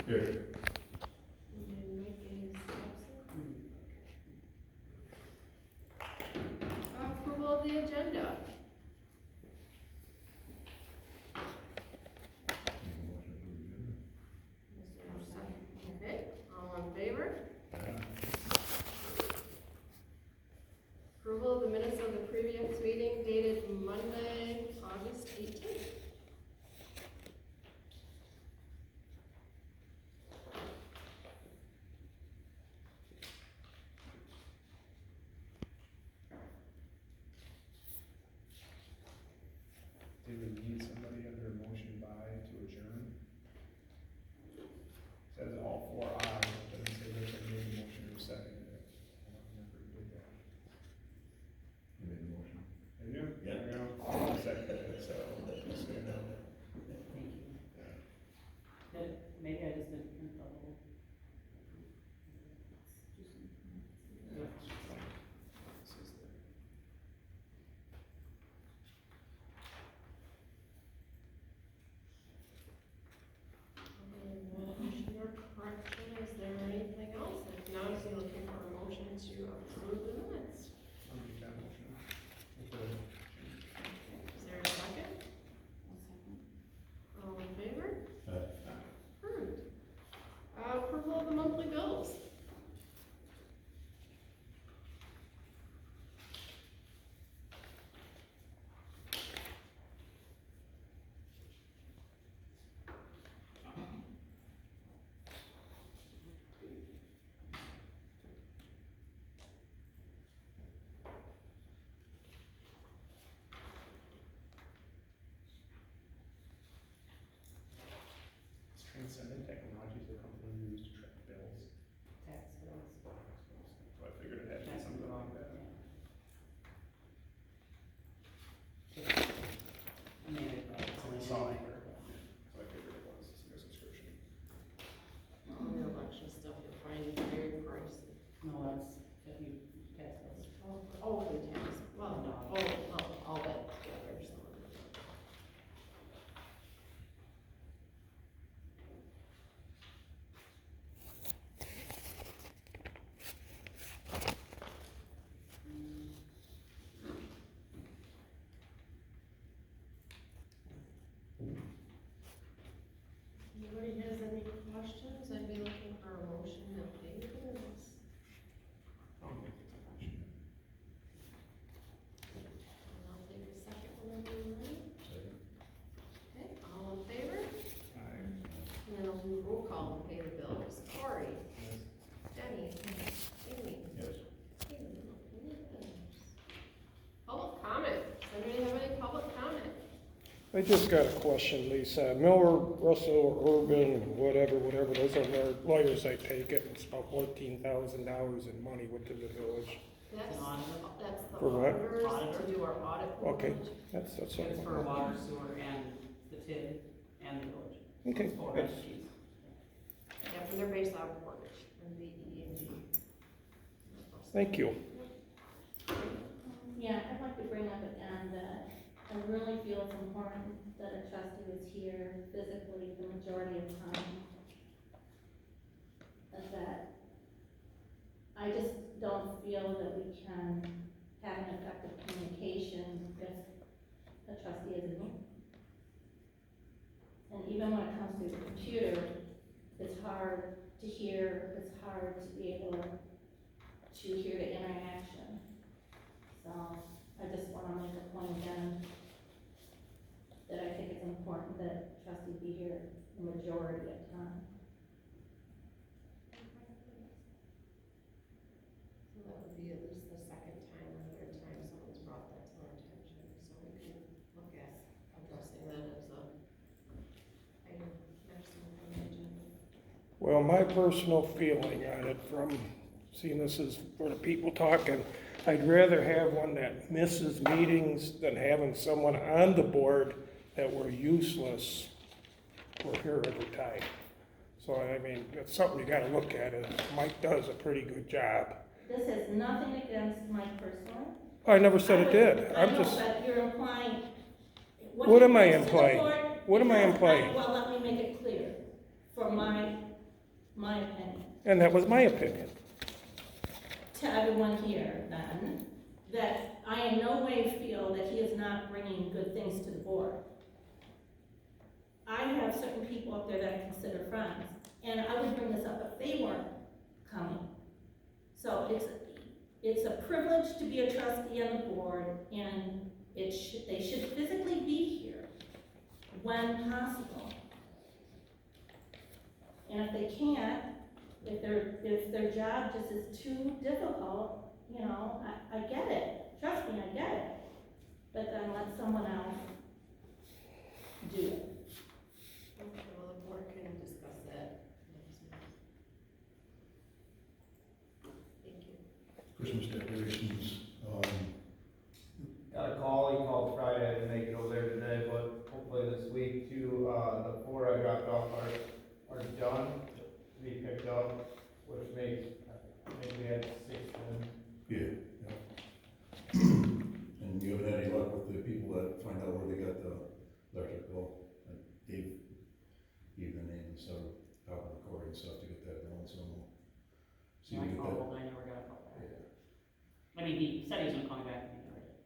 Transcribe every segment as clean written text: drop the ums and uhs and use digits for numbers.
Here. And Mike is absent. Approval of the agenda. Okay, all in favor? Approval of the minutes of the previous meeting dated Monday, August 18th. Do we need somebody under motion by to adjourn? Says all four ayes, but doesn't say there's a made motion or second. I don't remember who did that. You made the motion. Did you? Yeah. There you go. I'll second it, so, just so you know. Thank you. Yeah. Maybe I just didn't print the whole. Your correction, is there anything else? If not, is he looking for a motion to approve the minutes? I'll make that motion. Is there a second? All in favor? Approved. Approval of the monthly bills. Transcendent Technology is the company we use to track bills. Tax bills. So I figured it had to be something like that. I mean, it's only Software. So I figured it was a subscription. Your election stuff you're finding very pricey. No, that's, if you, tax bills. Oh, the tax, well, no, all that together, so. Anybody has any questions? I'd be looking for a motion to pay the bills. I'll make the motion. And I'll take a second whenever you're ready. Okay, all in favor? Aye. And then I'll do roll call to pay the bills. Cory, Yes. Denny, Amy, Yes. Kaden. Public comment. Does anybody have any public comment? I just got a question, Lisa. Miller, Russell, Urban, whatever, those are their lawyers, I take it. It's about $14,000 in money went to the village. That's, An auditor. that's the For what? auditors Auditor. to do our audit. Okay, report. that's It's all. for water, sewer, and the TID, and the village. Okay, It's four that's- entities. Yeah, and they're based out of Portage and the ENG. Thank you. Yeah, I'd like to bring up again that I really feel it's important that a trustee is here physically the majority of the time. And that I just don't feel that we can have an effective communication if a trustee isn't here. And even when it comes to the computer, it's hard to hear, it's hard to be able to hear the interaction. So I just wanna make a point again that I think it's important that trustees be here the majority of the time. So that would be at least the second time or third time someone's brought that to our attention, so we can look at addressing that as a item next month on the agenda. Well, my personal feeling on it from seeing this is for the people talking, I'd rather have one that misses meetings than having someone on the board that were useless or here every time. So, I mean, it's something you gotta look at, and Mike does a pretty good job. This has nothing against Mike personally. I never said it did, I I'm know, just, but you're implying. What he am I brings to the implying? board- What am I because implying? Well, let me make it clear. For my my opinion, And that was my opinion. to everyone here then, that I in no way feel that he is not bringing good things to the board. I have certain people up there that I consider friends, and I would bring this up if they weren't coming. So it's a privilege to be a trustee on the board, and they should physically be here when possible. And if they can't, if their job just is too difficult, you know, I get it, trust me, I get it. But then let someone else do it. Okay, well, the board can discuss that next month. Thank you. Christmas decorations, Got a call, he called Friday, I didn't make it over there today, but hopefully this week too, the 4 I dropped off are done to be picked up, which makes, I think we had 6 then. yeah. And you haven't had any luck with the people that find out where they got the electric bill? Like Dave, the name and stuff, talking to Corey and stuff to get that done, so. See if we I get that. called, I never got a call back. Yeah. I mean, he said he was gonna call me back, and he never did.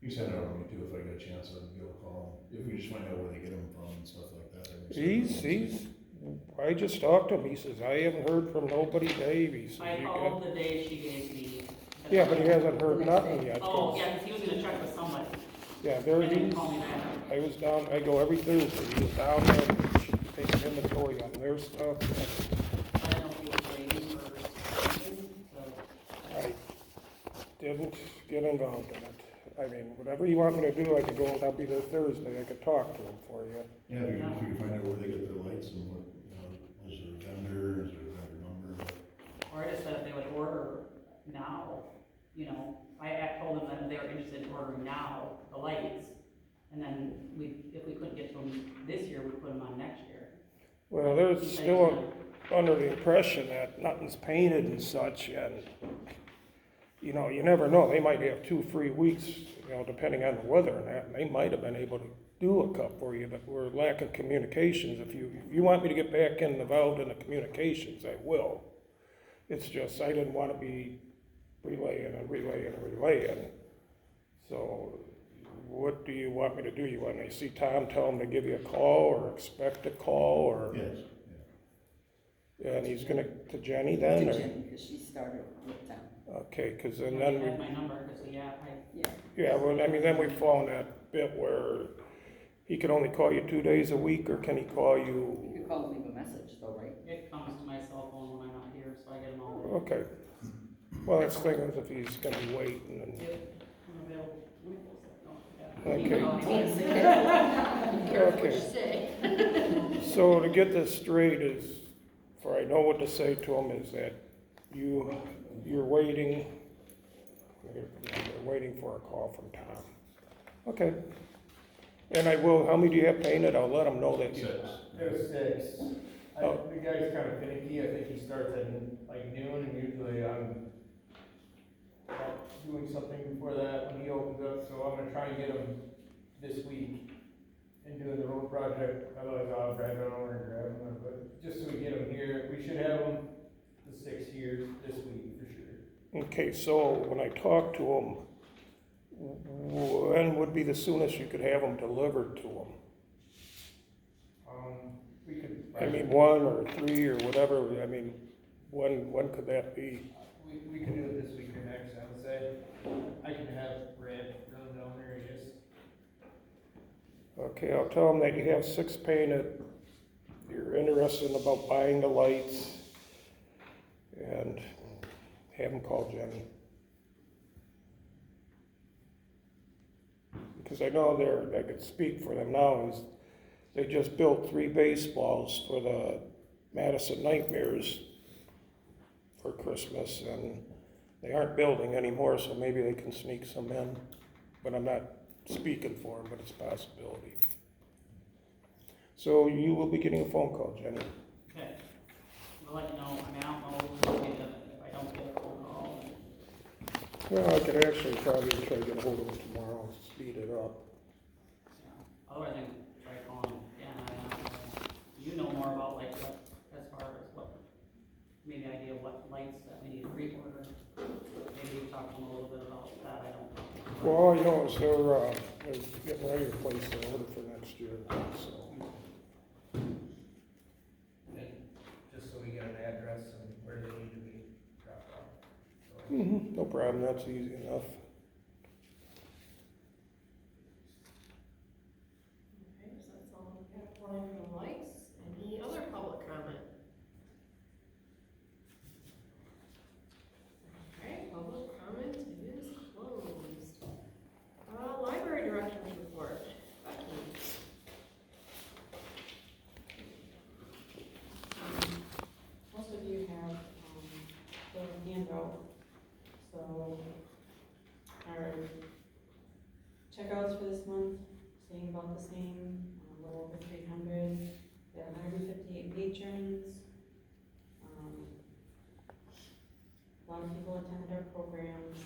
You can send it over to me too, if I get a chance, I'll be able to call them, if we just find out where they get them from and stuff like that. then we start- I just talked to him, he says, I haven't heard from nobody, Dave, he says. I "You called got-" the day she gave me. Yeah, but he hasn't heard nothing yet. Oh, yeah, 'cause he was gonna check with somebody, Yeah, there and he then is. call me back. I was down, I go every Thursday, he was down there, taking inventory on their stuff. I don't know if he was waiting for something, so. I didn't get involved in it. I mean, whatever you want me to do, I could go, that'll be the Thursday, I could talk to him for you. Yeah, if you can find out where they get their lights and what, you know, is there a vendor, is there a vendor number? Or I just said if they would order now, you know, I told them that if they were interested in ordering now, the lights, and then if we couldn't get to them this year, we'd put them on next year. Well, they're still under the impression that nothing's painted and such, and, you know, you never know, they might have 2 free weeks, you know, depending on the weather and that, and they might have been able to do a cup for you, but we're lacking communications. If you want me to get back involved in the communications, I will. It's just, I didn't want to be relaying. So, what do you want me to do? You want me to see Tom, tell him to give you a call, or expect a call, or? Yes, And he's gonna, to Jenny then, To or? Jenny, because she started with them. Okay, cause You then already we, had my number, because yeah, Yeah. yeah, well, I mean, then we fall in that bit where he can only call you 2 days a week, or can he call You you? could call and leave a message though, right? it comes to my cell phone when I'm not here, so I get them all. Okay. Well, that's the thing is if he's gonna be waiting and, I'm available 24/7. Okay. Be careful what you Okay. say. so to get this straight is, for I know what to say to him, is that you're waiting, you're waiting for a call from Tom. Okay. And I will, how many do you have painted? I'll let him know that you. 6. It was 6. Oh. The guy's kind of finicky, I think he starts at like noon, and usually I'm doing something before that when he opens up, so I'm gonna try and get him this week and doing the road project, otherwise I'll drive it over and grab him, but just so we get him here, we should have him the 6 here this week for sure. Okay, so when I talk to him, when would be the soonest you could have them delivered to him? We could. I mean, 1 or 3 or whatever, I mean, when could that be? We can do it this week or next, I would say. I can have Brad run down there, I guess. Okay, I'll tell him that you have 6 painted, you're interested about buying the lights, and have him call Jenny. Because I know I could speak for them now, is they just built 3 baseballs for the Madison Nightmares for Christmas, and they aren't building anymore, so maybe they can sneak some in, but I'm not speaking for them, but it's a possibility. So you will be getting a phone call, Jenny. Okay, I'll let you know, I mean, I don't know if I don't get a phone call. Well, I could actually probably try to get a hold of them tomorrow, speed it up. Yeah. Otherwise, I can try calling again, I don't know. You know more about like what, as far as what lights that we need to reorder. Maybe you talk to them a little bit about that, I don't know. Well, all you know is they're getting ready to place their order for next year, so. And just so we get an address and where they need to be dropped off. So, No problem, that's easy enough. Okay, so that's all we've got for the lights. Any other public comment? Okay, public comment is closed. Library director's report. Becky. Most of you have, the handout, so our checkouts for this month, staying about the same, a little over 300. We have 158 patrons. A lot of people attended our programs.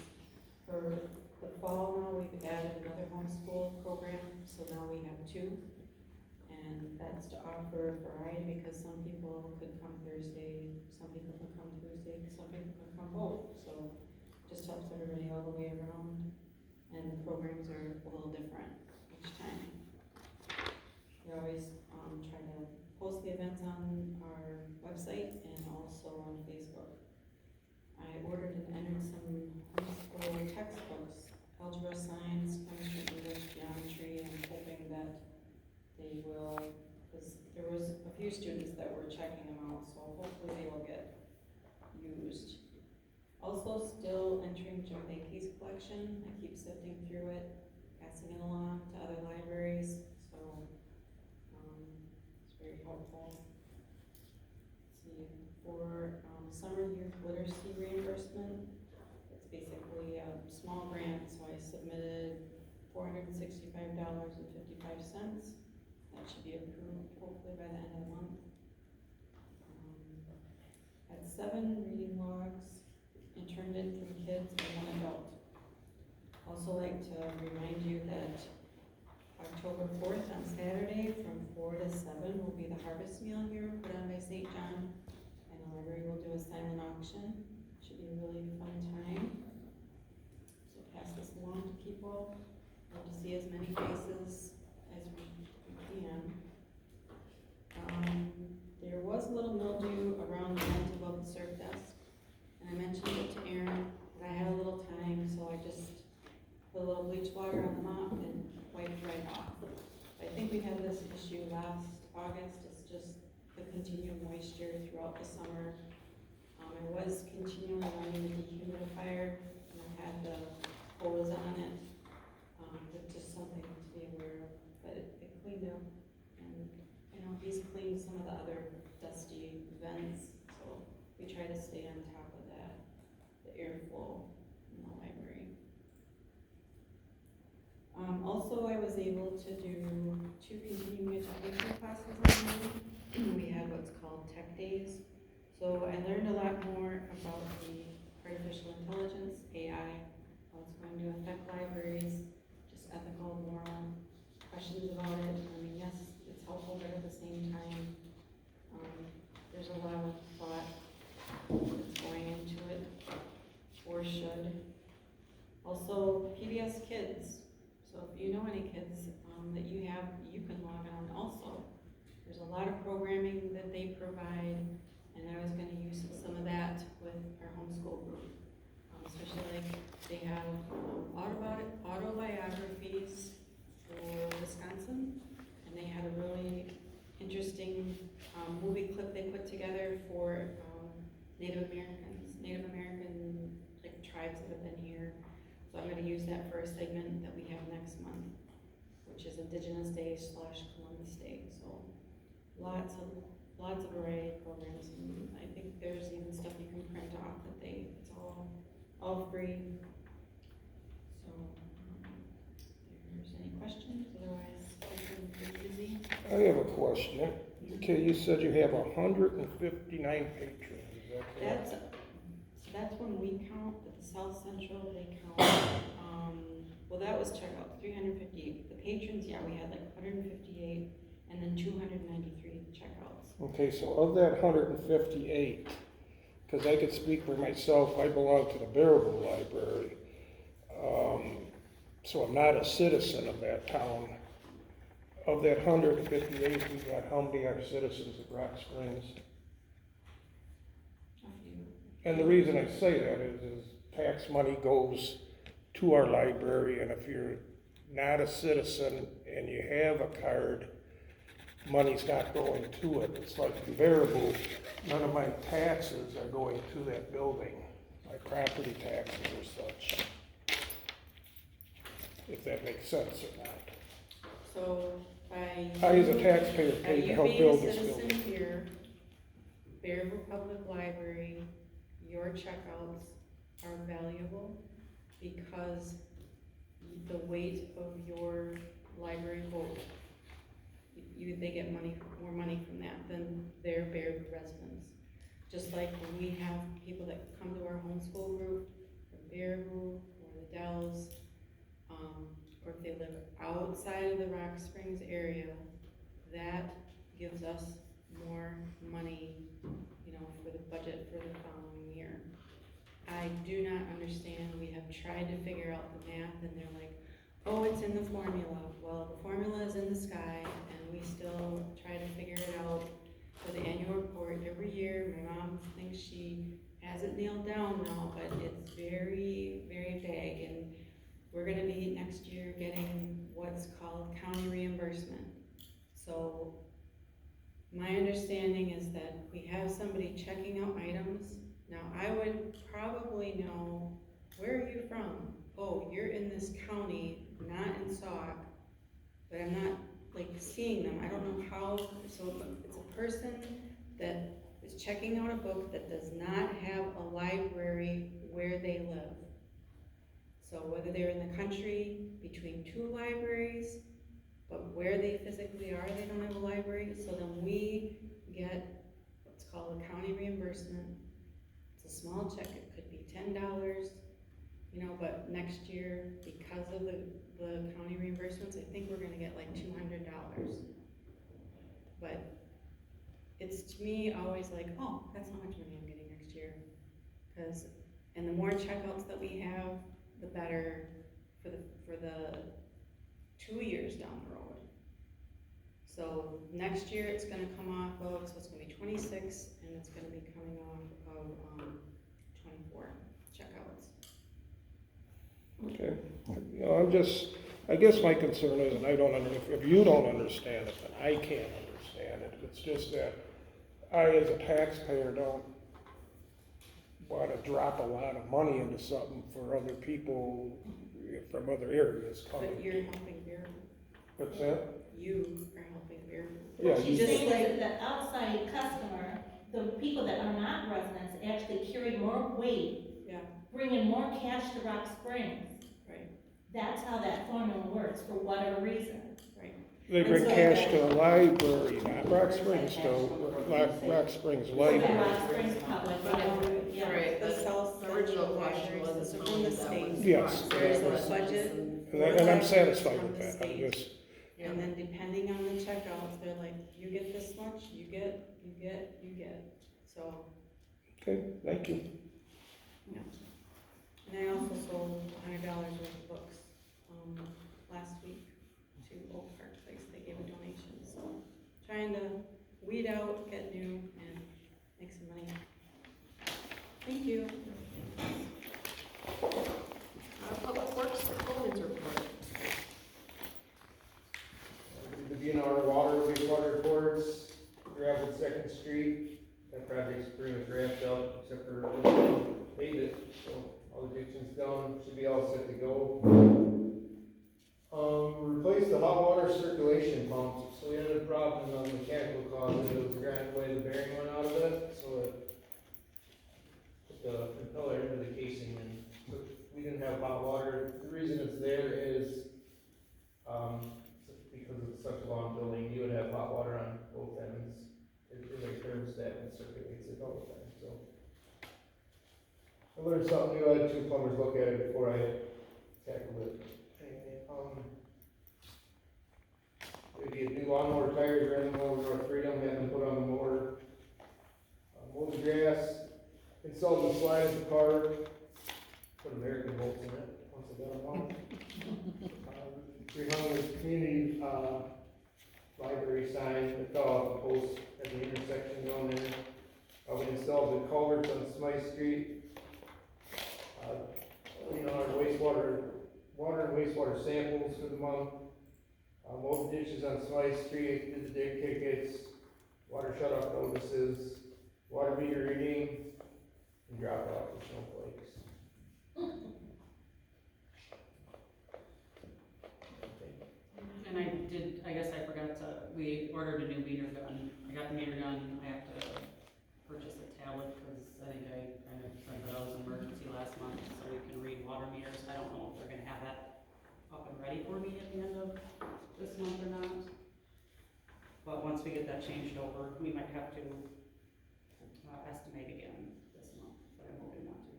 For the fall now, we've added another homeschool program, so now we have 2. And that's to offer variety because some people could come Thursday, some people can come Tuesday, some people can come both. So just helps everybody all the way around. And the programs are a little different each time. We always try to post the events on our website and also on Facebook. I ordered and entered some homeschool textbooks, algebra, science, chemistry, English, geometry, and I'm hoping that they will, because there was a few students that were checking them out, so hopefully they will get used. Also still entering Jim Bankey's collection. I keep sifting through it, passing it along to other libraries, so it's very helpful. Let's see, for summer youth literacy reimbursement, it's basically a small grant, so I submitted $465.55. That should be approved hopefully by the end of the month. Had 7 reading logs and turned in from kids and 1 adult. Also like to remind you that October 4th on Saturday from 4 to 7 will be the harvest meal here put on by St. John. And the library will do a silent auction. Should be a really fun time. So pass this along to people. Love to see as many faces as we can. There was a little mildew around the vent above the surf desk, and I mentioned it to Aaron, but I had a little time, so I just put a little bleach water on the mop and wiped right off. I think we had this issue last August. It's just the continued moisture throughout the summer. I was continually running the dehumidifier, and I had the hose on it. It's just something to be aware of, but it cleaned up. And, you know, he's cleaned some of the other dusty vents, so we try to stay on top of that, the airflow in the library. Also, I was able to do 2 continuing education classes online. We had what's called Tech Days. So I learned a lot more about the artificial intelligence, AI, how it's going to affect libraries, just ethical, moral questions about it. I mean, yes, it's helpful, but at the same time, there's a lot of thought that's going into it, or should. Also, PBS Kids. So if you know any kids that you have, you can log on also. There's a lot of programming that they provide, and I was going to use some of that with our homeschool group. Especially like they have autobiographies for Wisconsin, and they had a really interesting movie clip they put together for Native American like tribes that have been here. So I'm going to use that for a segment that we have next month, which is Indigenous Day / Columbus Day. So lots of variety of programs, and I think there's even stuff you can print off that it's all free. So if there's any questions, otherwise I'm pretty busy. I have a question. Okay, you said you have 159 patrons, is that correct? That's when we count, at the South Central, they count, well, that was checkout, 358. The patrons, yeah, we had like 158, and then 293 checkouts. Okay, so of that 158, because I could speak for myself, I belong to the Baraboo Library. So I'm not a citizen of that town. Of that 158, we got how many are citizens of Rock Springs? And the reason I say that is tax money goes to our library, and if you're not a citizen and you have a card, money's not going to it. It's like variable, none of my taxes are going to that building, my property taxes or such. If that makes sense or not. So by. I, as a taxpayer, By paid to you help being build a this citizen building. here, Bearville Public Library, your checkouts are valuable because the weight of your library vote, they get more money from that than their Bearville residents. Just like when we have people that come to our homeschool group from Bearville or the Dells, or if they live outside of the Rock Springs area, that gives us more money, for the budget for the following year. I do not understand, we have tried to figure out the math and they're like, oh, it's in the formula. Well, the formula is in the sky and we still try to figure it out for the annual report every year. My mom thinks she has it nailed down now, but it's very, very vague, and we're gonna be next year getting what's called county reimbursement. So my understanding is that we have somebody checking out items. Now, I would probably know, where are you from? Oh, you're in this county, not in Sauk, but I'm not seeing them. I don't know how, so it's a person that is checking out a book that does not have a library where they live. So whether they're in the country, between two libraries, but where they physically are, they don't have a library, so then we get what's called a county reimbursement. It's a small check, it could be $10, but next year, because of the county reimbursements, I think we're gonna get like $200. But it's, to me, always like, oh, that's how much money I'm getting next year. And the more checkouts that we have, the better for the 2 years down the road. So next year it's gonna come off of, so it's gonna be 26, and it's gonna be coming off of 24 checkouts. Okay, I guess my concern is, and if you don't understand it, then I can't understand it. It's just that I, as a taxpayer, don't want to drop a lot of money into something for other people from other areas coming. But you're helping Bearville. What's that? You are helping Bearville. Yeah, What she's just saying like- is that the outside customer, the people that are not residents, actually carry more weight, Yeah, bringing more cash to Rock Springs. right, That's how that formula works, for whatever reason. right. They bring And so- cash to the library, not Rock Springs, to Rock Springs Okay, Library. Rock Springs Public, whatever, yeah. Right, The South the original Central question Libraries, was this how is from the much that state. was. Yes. There's Residents a budget, And I'm satisfied with From the that, I'm state. just, Yeah. and then depending on the checkouts, they're like, you get this much, you get. So, okay, thank you. and I also sold $100 worth of books, last week to Oak Park Place, they gave a donation, so trying to weed out, get new, and make some money. Thank you. Public Works, Coleman's report. Begin our wastewater reports, gravel Second Street, that project's pretty much wrapped up, except for paved it, so all the ditching's done, should be all set to go. Replaced the hot water circulation pump, so we had a problem on the mechanical closet, it was grinding away, the bearing went out of it, so it put the propeller into the casing, and we didn't have hot water. The reason it's there is, because it's such a long building, you would have hot water on both ends. It like thermostat and circulates it all the time, so. I learned something new, I had 2 plumbers look at it before I tackled it. Anyway, we get new lawnmower tires, ran them over North Freedom, had them put on the mower. Mowed the grass, potholes at the intersection down there. We installed the culverts on Smythe Street. Our water and wastewater samples for the month. Mowed the ditches on Smythe Street, did the dig tickets, water shut off notices, water meter reading, and dropped off the snowflakes. And I guess I forgot to, we ordered a new meter gun. I got the meter gun, I have to purchase a tablet, cause I think I kind of tried that out as an emergency last month, so we can read water meters. I don't know if they're gonna have that up and ready for me at the end of this month or not. But once we get that changed over, we might have to, estimate again this month, but I'm hoping not to.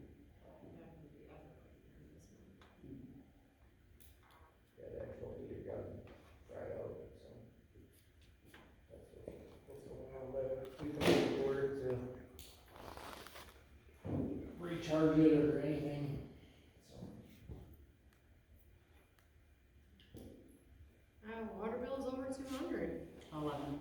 Yeah, the actual meter gun dried out, so. That's what's going on there. We can look forward to recharge it or anything, so. Water bill's over 200. 11.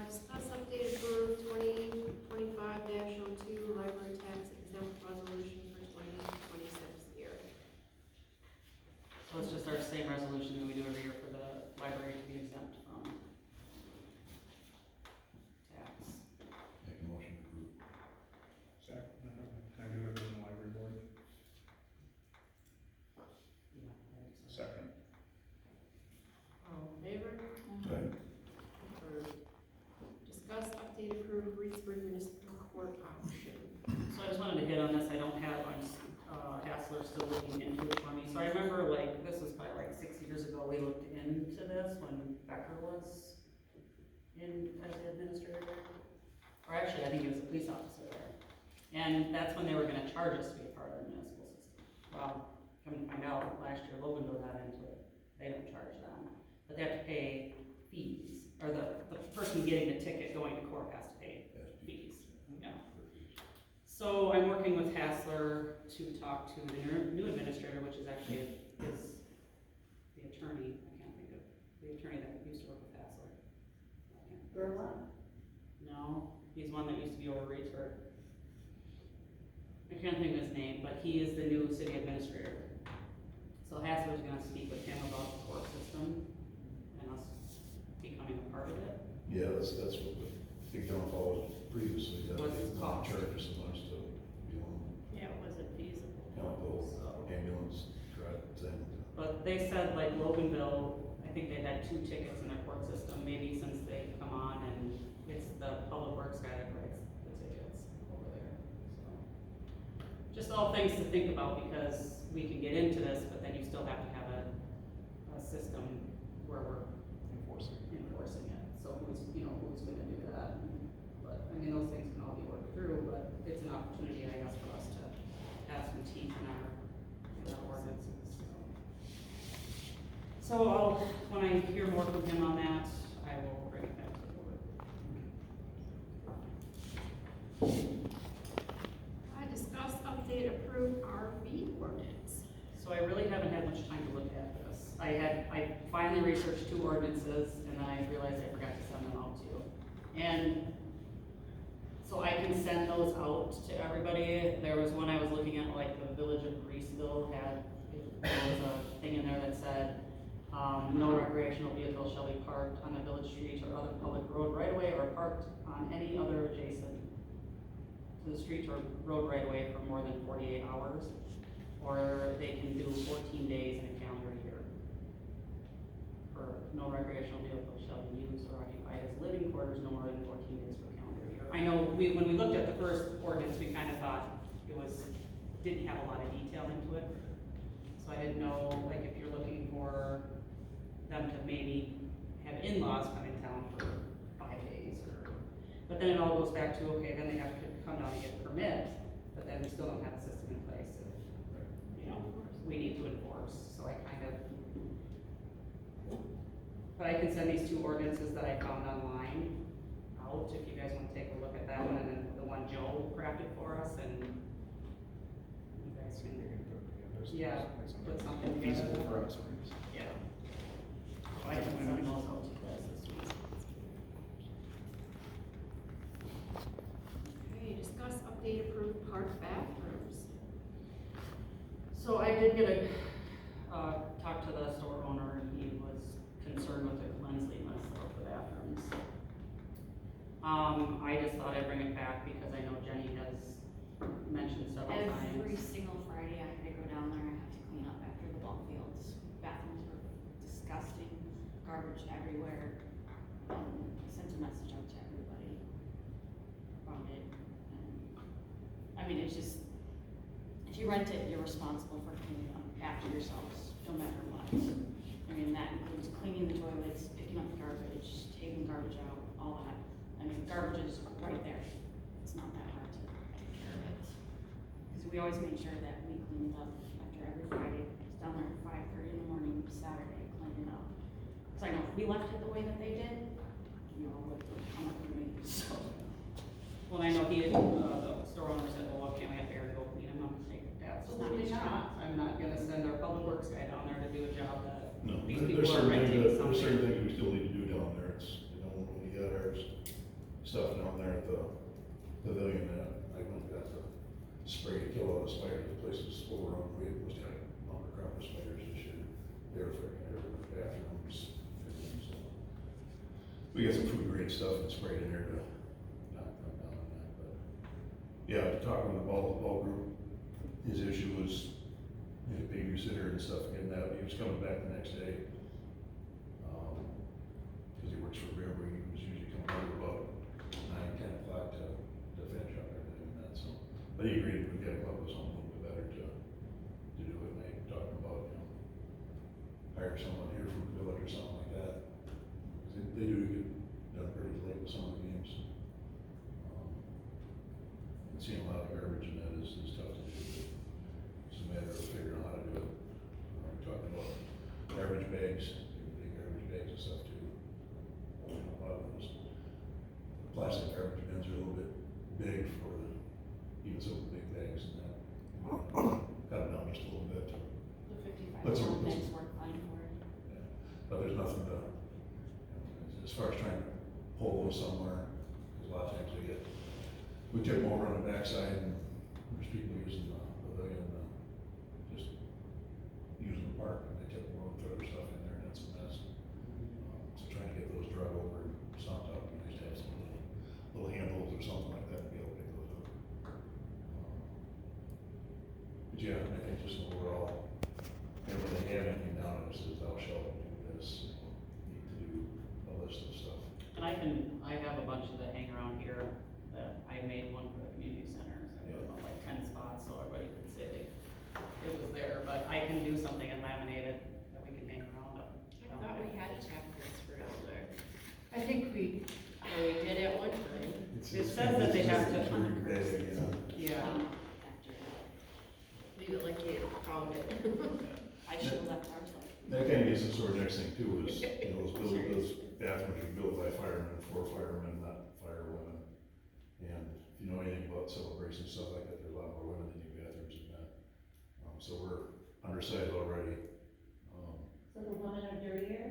Discuss updated for 2025-02 library tax exempt resolution for 2026 year. So it's just our same resolution that we do every year for the library to be exempt from tax. Make a motion to approve. Second, can I do it in the library board? Yeah, I think so. Second. All in favor? Right. Approved. Discuss update approved Reedsburg Municipal Court option. So I just wanted to hit on this, I don't have, Hassler still looking into it for me, so I remember this was probably 6 years ago, we looked into this when Becker was as the administrator. Or actually, I think he was a police officer there, and that's when they were gonna charge us to be a part of the municipal system. Well, come to find out, last year Loganville got into it, they don't charge them, but they have to pay fees, or the person getting the ticket going to court has to pay fees, yeah. So I'm working with Hassler to talk to the new administrator, which is actually the attorney, I can't think of, the attorney that used to work with Hassler. Berlin. No, he's one that used to be over Reedsburg. I can't think of his name, but he is the new city administrator. So Hassler's gonna speak with him about the court system and us becoming a part of it. Yeah, that's what the big downfall was previously, that What's they it not cost? charge so much to be on, Yeah, was it feasible? ambulance, drive thing. But they said Loganville, I think they had 2 tickets in their court system, maybe since they've come on, and it's the public works guy that writes the tickets over there, so. Just all things to think about, because we can get into this, but then you still have to have a system where we're enforcing it. So who's gonna do that? But, I mean, those things can all be worked through, but it's an opportunity, I guess, for us to have some teeth in our ordinances, so. When I hear more from him on that, I will bring it back to the board. Discuss update approved RV ordinance. So I really haven't had much time to look at this. I finally researched 2 ordinances, and then I realized I forgot to send them out to you. And so I can send those out to everybody. There was one I was looking at, the village of Greaseville there was a thing in there that said, no recreational vehicle shall be parked on a village street or other public road right away or parked on any other adjacent to the street or road right away for more than 48 hours. Or they can do 14 days in a calendar year. For no recreational vehicle shall be used or occupied as living quarters no more than 14 days per calendar year. I know when we looked at the first ordinance, we kind of thought didn't have a lot of detail into it. So I didn't know, if you're looking for them to maybe have in-laws come in town for 5 days but then it all goes back to, okay, then they have to come down and get a permit, but then we still don't have a system in place that, we need to enforce, so I but I can send these 2 ordinances that I found online out, if you guys wanna take a look at that one, and then the one Joe crafted for us, and you guys can, yeah, put something together. Feasible for us, right? Yeah. I can send those out to you guys this week. did get a, talk to the store owner, and he was concerned with the cleanliness of the bathrooms. I just thought I'd bring it back because I know Jenny has mentioned several times. Every single Friday I had to go down there, I have to clean up after the ball fields. Bathrooms were disgusting, garbage everywhere. Sent a message out to everybody about it. And, I mean, it's just, if you rent it, you're responsible for cleaning up after yourselves, no matter what. I mean, that includes cleaning the toilets, picking up the garbage, taking garbage out, all that. I mean, garbage is right there. It's not that hard to take care of it. Because we always make sure that we clean it up after every Friday. It's down there at 5:30 in the morning, Saturday, cleaning up. Because I know if we left it the way that they did, you know, it would come up with me, so. Well, I know he had, the store owner said, well, can't we have Eric go clean them? I'm like, absolutely not. I'm not gonna send our public works guy down there to do a job that No, these there's people are certain things, renting there's something. certain things we still need to do down there, it's, you know, when we got our stuff down there at the pavilion, I went and got the spray to kill all the spiders, the place was overrun, we must have longer crop of spiders this year. They were freaking everywhere, bathrooms, everything, so. We got some food grade stuff and sprayed in there to knock them down on that, but. Yeah, talking to the ball group, his issue was his babysitter and stuff, getting that, he was coming back the next day. Cause he works for River, he was usually coming over about 9, 10 o'clock to finish up everything and that, so. But he agreed we gotta come up with something a little bit better to do it, and they talking about, you know, hire someone here from the village or something like that. Cause they do get done pretty late with some of the games. And seeing a lot of garbage in that is tough to do. It's a matter of figuring out how to do it. We're talking about garbage bags, big garbage bags and stuff too. You know, a lot of those plastic garbage bins are a little bit big for even some of the big bags and that. Cut it down just a little bit. The 55 Let's- pound bags work fine for it. Yeah. But there's nothing to, as far as trying to pull those somewhere, because a lot of times we tip them over on the backside and there's people using the pavilion, just using the park and they tip them over and throw their stuff in there and it's a mess. So trying to get those drug over and stomped out, we used to have some little handholds or something like that to be able to pick those up. But yeah, I think just overall, whenever they have anything down, it says thou shalt do this, need to do a list of stuff. And I have a bunch that hang around here that I made one for the community center, so I put about like 10 spots so everybody could see it was there, but I can do something and laminate it that we can hang around them. I thought we had chapters for down there. I think we did at one time. It says that they have to- Yeah, After that. Leave it like you found it. I should have left ours like. That kind of gets us to our next thing too, is, you know, those bathrooms are built by firemen, for firemen, not firewomen. And if you know anything about celebration stuff like that, there's a lot more women than you bathrooms in that. So we're undersized already. So the women are dirtier?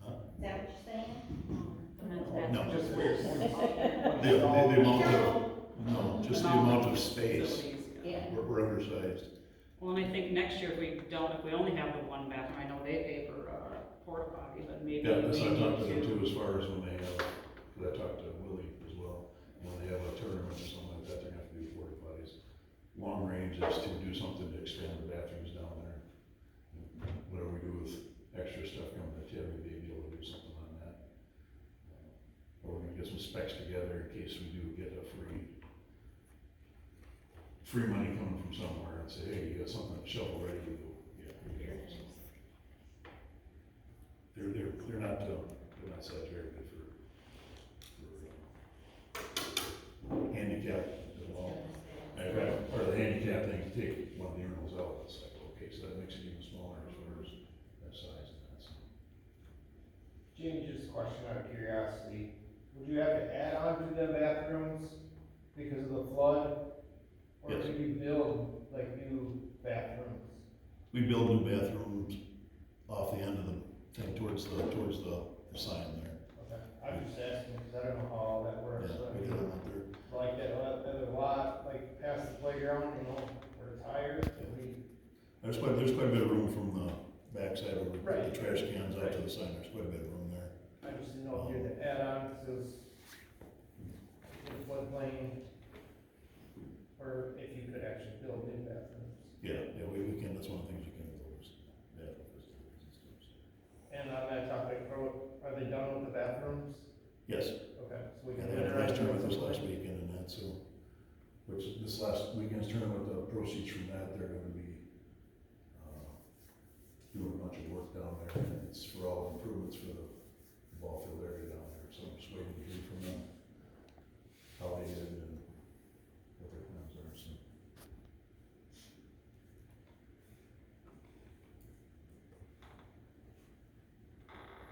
Huh? Is that what you're saying? the men's No. bathroom. Just where it's. The amount of, no, just the amount of space, Facilities, Yeah. we're undersized. Well, and I think next year if we only have the one bathroom, I know they pay for, porta potty, but maybe. Yeah, that's, I we talked to need them too, as far as when they have, cause I talked to Willie as well, when they have a tournament or something like that, they're gonna have to do porta potties. Long range is to do something to expand the bathrooms down there. Whatever we do with extra stuff coming to Tim, we may be able to do something on that. Or we're gonna get some specs together in case we do get a free money coming from somewhere and say, hey, you got something on the shelf already, you go, yeah, here you go. They're not such very good for handicap at all. I've got part of the handicap thing, to take one of the urinals out, it's like, okay, so that makes it even smaller as far as that size and that, so. Jamie, just a question out of curiosity, would you have to add on to the bathrooms because of the flood? Or Yes. could you build like new bathrooms? We build new bathrooms off the end of the thing towards the sign there. Okay, I'm just asking, cause I don't know how all that works, Yeah, but we got them out there. like that other lot, like past the playground, you know, where it's higher, and we. There's backside where we put Right. the trash cans out to the side, there's quite a bit of room there. I just didn't know if you had to add on, cause in floodplain, or if you could actually build new bathrooms. Yeah, we can, that's one of the things you can do, is add facilities and stuff, so. And on that topic, are they done with the bathrooms? Yes, Okay, so we and can. they had a nice winterize tournament this them. last weekend and that, so, which this last weekend's tournament, the proceeds from that, they're gonna be, doing a bunch of work down there, and it's for all improvements for the ball field area down there, so I'm just waiting to hear from them how they did and what their plans are, so.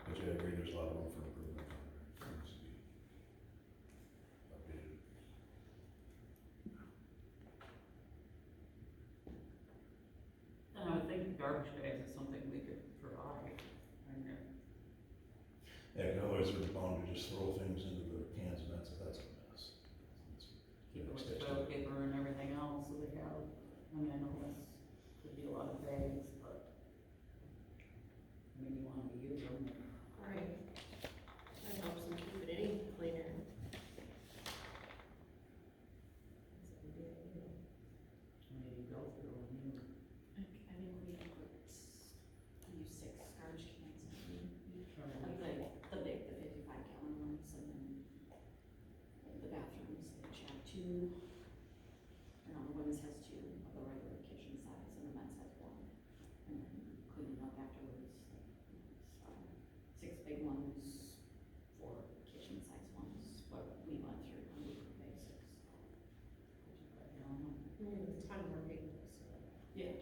But yeah, I agree, there's a lot of room for improvement down there, it needs to be updated. And I would think garbage bags is something we could provide. And, Yeah, 'cause otherwise they're bound to just throw things into the cans, and that's a mess. keep it with toilet paper and everything else, so they have, I mean, I know this could be a lot of bags, but I mean, you wanna use them. Right. That helps them keep it any cleaner. Maybe go through a new. I think we use 6 garbage cans, I think. Like the big, the 55-gallon ones, and then the bathrooms, they each have 2. And the women's has 2 of the regular kitchen size, and the men's has 1. And then cleaning up afterwards, so 6 big ones, 4 kitchen size ones, what we went through on weekly basis. A ton more people, so. Yeah.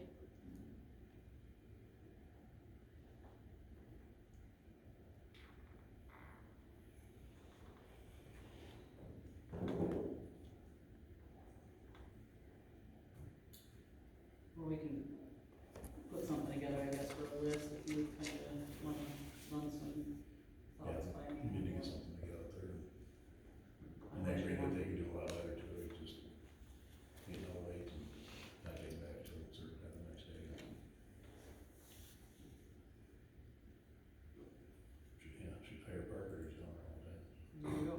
Well, we can put something together, I guess, for a list, if you kind of wanna run some thoughts by me. You need to get something together there, and they agree that they can do a lot better to it, just, you know, wait and not get back to it, certain time the next day. Should hire Parker, he's on there all day, There you go.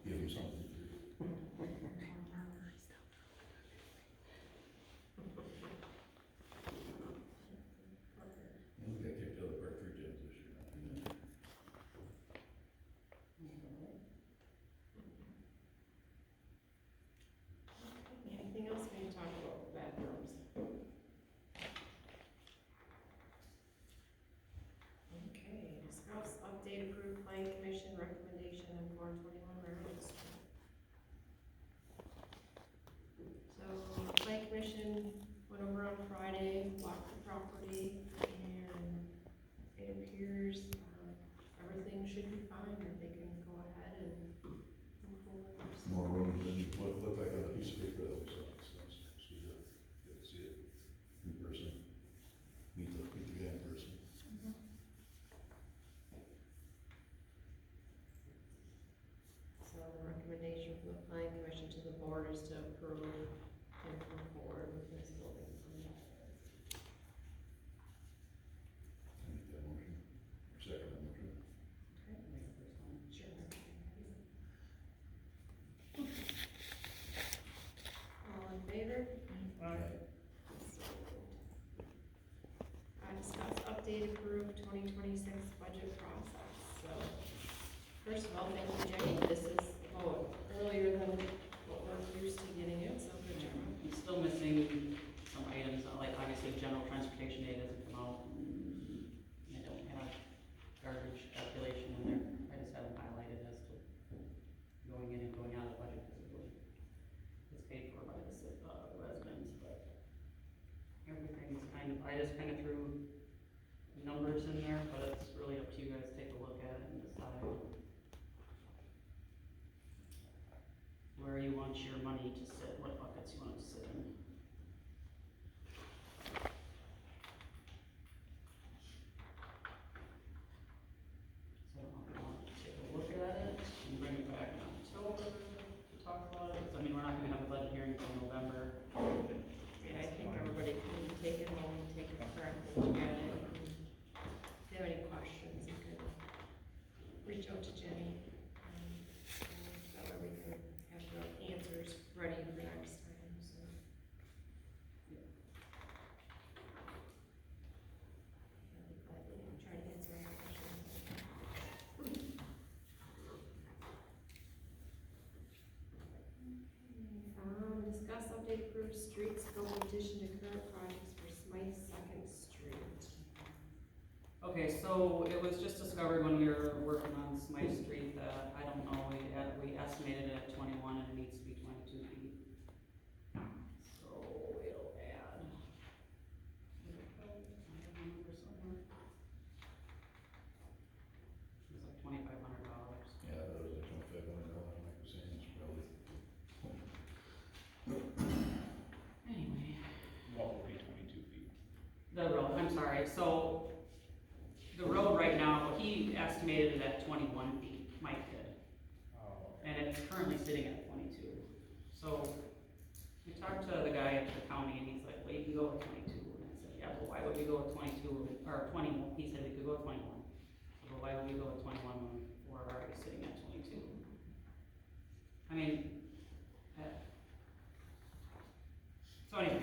give him something to do. We got kicked out of Park 3 gyms this year. Anything else we can talk about with bathrooms? Okay, discuss update approved plan commission recommendation on 421 Railroad Street. So, plan commission went over on Friday, walked the property, and it appears, everything should be fine, that they can go ahead and move forward. More room than what looked like on a piece of paper that we saw, so it's good to see it in person, meet the guy in person. So the recommendation from the planning commission to the board is to approve and move forward with this building permit. I make that motion, second that motion. Sure. All in favor? Discuss update approved 2026 budget process. So, first of all, thank you, Jenny. This is about earlier than what we're used to getting it, so good job. I'm still missing some items, like obviously general transportation data doesn't come out, and I don't have garbage calculation in there, I just have them highlighted as to going in and going out of the budget, because it's paid for by the residents, but everything's kind of, I just kind of threw numbers in there, but it's really up to you guys to take a look at it and decide. Mark will look at it. And if you have any questions, you can reach out to Jenny. That way we can have the answers ready for next time, so. I'll be glad to try to answer any questions. Discuss update approved street scope addition to current projects for Smythe Second Street. Okay, so it was just discovered when we were working on Smythe Street that, I don't know, we estimated it at 21 and it needs to be 22 feet. So it'll add. I have a number somewhere. It's like $2,500. Yeah, that was like $2,500, like we're saying, it's probably. Anyway, What will be 22 feet? the road, I'm sorry, so the road right now, he estimated it at 21 feet, Mike did. Oh, And it's currently sitting at 22. So we talked to the guy at the county and he's like, well, you can go with 22. And I said, yeah, but why would we go with 22 or 20? He said we could go with 21. So why would we go with 21 when we're already sitting at 22? I mean, so anyway,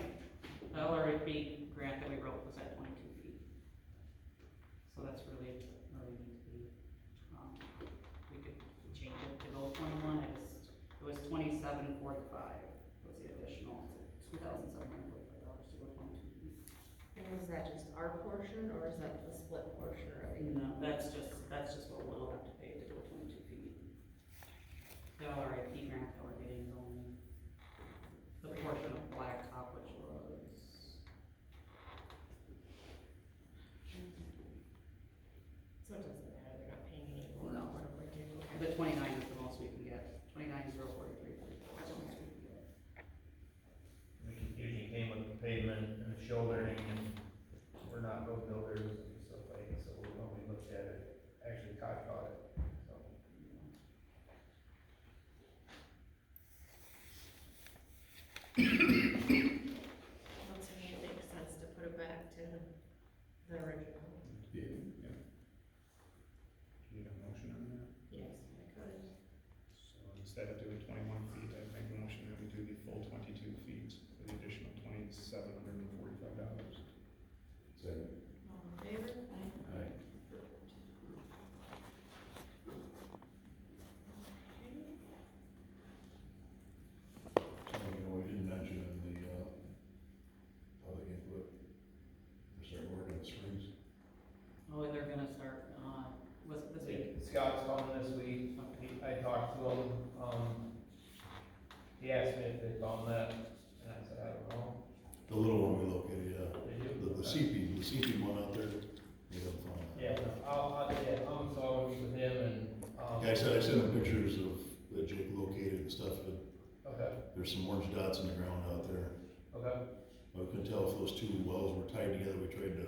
the LRFP grant that we wrote was at 22 feet. So that's really where we need to be. We could change it to go 21, it was 27.45 was the additional, $2,745 to go 22 feet. And is that just our portion, or is that the split portion or everything? No, that's just what we'll have to pay to go 22 feet. The LRIP grant that we're getting is only the portion of Blacktop, which was, So it doesn't matter, they're not paying any more, whatever we do. the 29 is the most we can get, 29,043, that's the most we can get. We usually came with the pavement and the shouldering, and we're not road builders and stuff like that, so when we looked at it, actually caught it, so. Once again, it makes sense to put it back to the original. Yeah. Do you need a motion on that? Yes, I could. So instead of doing 21 feet, I'd make a motion that we do the full 22 feet for the additional $2,745. Second. All in favor? Aye. You know, we didn't mention in the, public input, we're starting working on the springs. Oh, they're gonna start, was it this week? Scott's coming this week, I talked to him, he asked me if they found that, and I said, I don't know. The little one we located, yeah. They do? The CP one out there, we haven't found that. Yeah, so I'll meet with him and, Yeah, I sent him pictures of, that Jake located and stuff, but okay, there's some orange dots in the ground out there. okay, I couldn't tell if those two wells were tied together, we tried to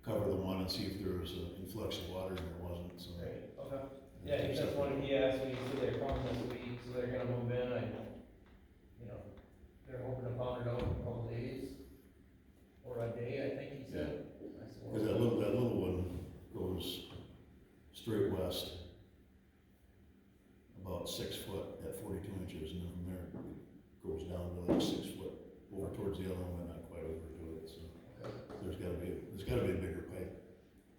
cover the one and see if there was an influx of water, and there wasn't, so. great, okay. Yeah, he just wanted, he asked me, so they're coming this week, so they're gonna move in, they're hoping to pound it out in a couple days, or a day, I think he said. I said, Cause that little one goes straight west, about 6 foot at 42 inches, and then from there it goes down to like 6 foot over towards the other one, but not quite over to it, so. There's gotta be a bigger pipe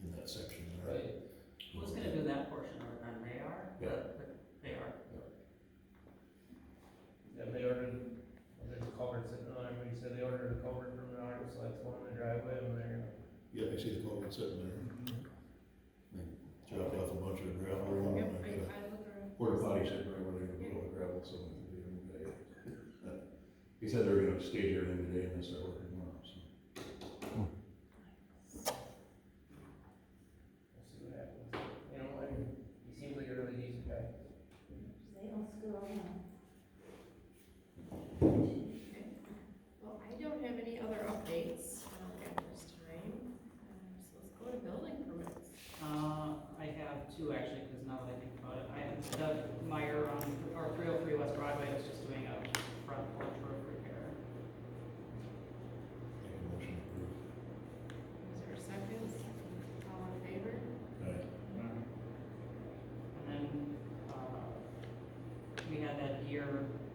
in that section there. Right, Who's gonna do that portion, or they are? Yeah. They are. yeah, they ordered, there's a culvert sitting on, everybody said they ordered a culvert from the arm, so that's one in the driveway, and they're gonna. Yeah, I see the culvert sitting there. They chopped off a bunch of gravel, and Yep, I got I look around. a porta potty sitting right where they're gonna put all the gravel, so they didn't get it. He said they were gonna stay here every day and then start working tomorrow, so. We'll see what happens, and he seems like a really decent guy. They don't screw around. Well, I don't have any other updates, at this time, so let's go to building permits. I have two actually, because now that I think about it, I have Doug Meyer on, or 303 West Broadway is just doing a front porch roof repair. Make a motion to approve. either